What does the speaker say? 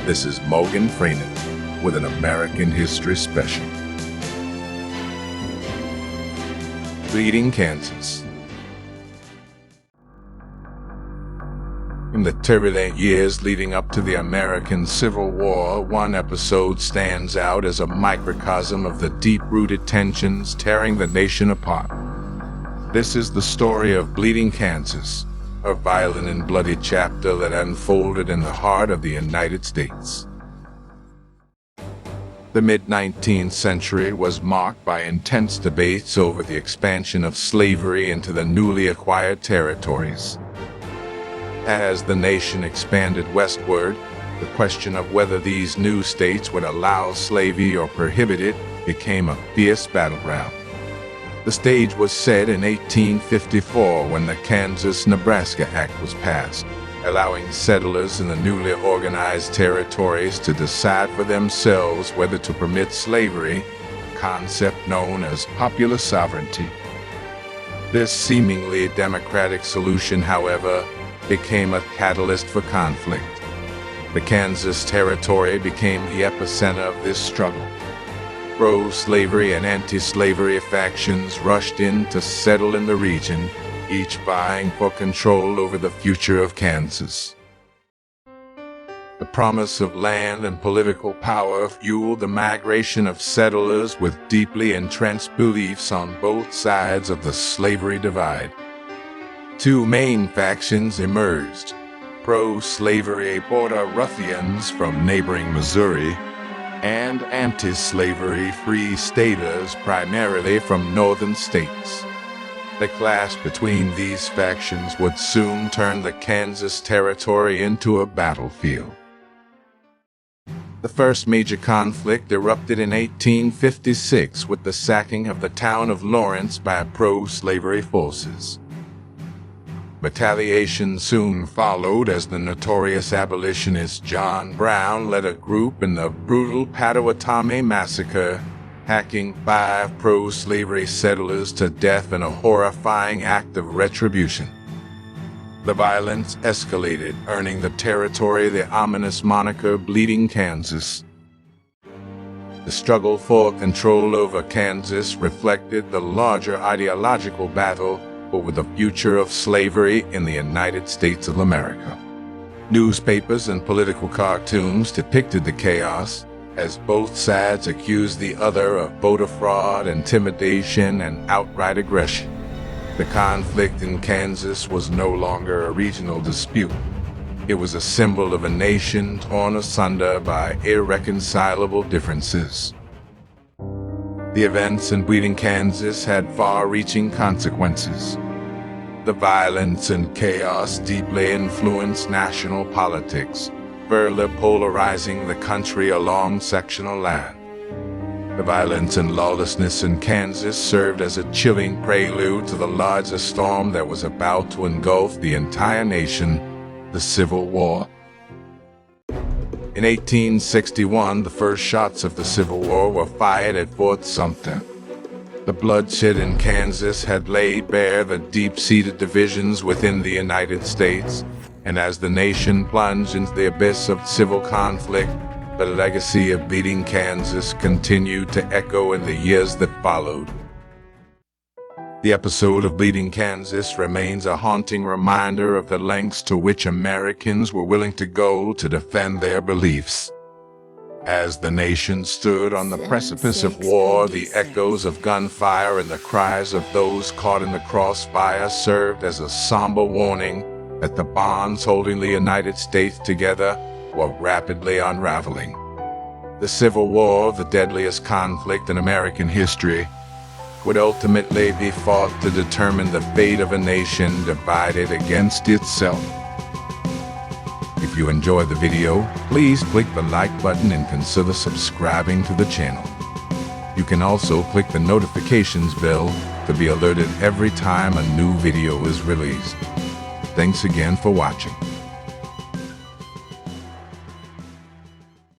This is Morgan Freeman with an American History Special. Bleeding Kansas. In the turbulent years leading up to the American Civil War, one episode stands out as a microcosm of the deep-rooted tensions tearing the nation apart. This is the story of Bleeding Kansas, a violent and bloody chapter that unfolded in the heart of the United States. The mid-19th century was marked by intense debates over the expansion of slavery into the newly acquired territories. As the nation expanded westward, the question of whether these new states would allow slavery or prohibit it became a fierce battleground. The stage was set in 1854 when the Kansas-Nebraska Act was passed, allowing settlers in the newly organized territories to decide for themselves whether to permit slavery, a concept known as popular sovereignty. This seemingly democratic solution, however, became a catalyst for conflict. The Kansas Territory became the epicenter of this struggle. Pro-slavery and anti-slavery factions rushed in to settle in the region, each vying for control over the future of Kansas. The promise of land and political power fueled the migration of settlers with deeply entrenched beliefs on both sides of the slavery divide. Two main factions emerged: pro-slavery border ruffians from neighboring Missouri and anti-slavery free staters primarily from northern states. The clash between these factions would soon turn the Kansas Territory into a battlefield. The first major conflict erupted in 1856 with the sacking of the town of Lawrence by pro-slavery forces. Retaliation soon followed as the notorious abolitionist John Brown led a group in the brutal Potawatomi Massacre, hacking 5 pro-slavery settlers to death in a horrifying act of retribution. The violence escalated, earning the territory the ominous moniker Bleeding Kansas. The struggle for control over Kansas reflected the larger ideological battle over the future of slavery in the United States of America. Newspapers and political cartoons depicted the chaos, as both sides accused the other of voter fraud, intimidation, and outright aggression. The conflict in Kansas was no longer a regional dispute. It was a symbol of a nation torn asunder by irreconcilable differences. The events in Bleeding Kansas had far-reaching consequences. The violence and chaos deeply influenced national politics, further polarizing the country along sectional lines. The violence and lawlessness in Kansas served as a chilling prelude to the larger storm that was about to engulf the entire nation, the Civil War. In 1861, the first shots of the Civil War were fired at Fort Sumter. The bloodshed in Kansas had laid bare the deep-seated divisions within the United States, and as the nation plunged into the abyss of civil conflict, the legacy of Bleeding Kansas continued to echo in the years that followed. The episode of Bleeding Kansas remains a haunting reminder of the lengths to which Americans were willing to go to defend their beliefs. As the nation stood on the precipice of war, the echoes of gunfire and the cries of those caught in the crossfire served as a somber warning that the bonds holding the United States together were rapidly unraveling. The Civil War, the deadliest conflict in American history, would ultimately be fought to determine the fate of a nation divided against itself. If you enjoyed the video, please click the like button and consider subscribing to the channel. You can also click the notifications bell to be alerted every time a new video is released. Thanks again for watching.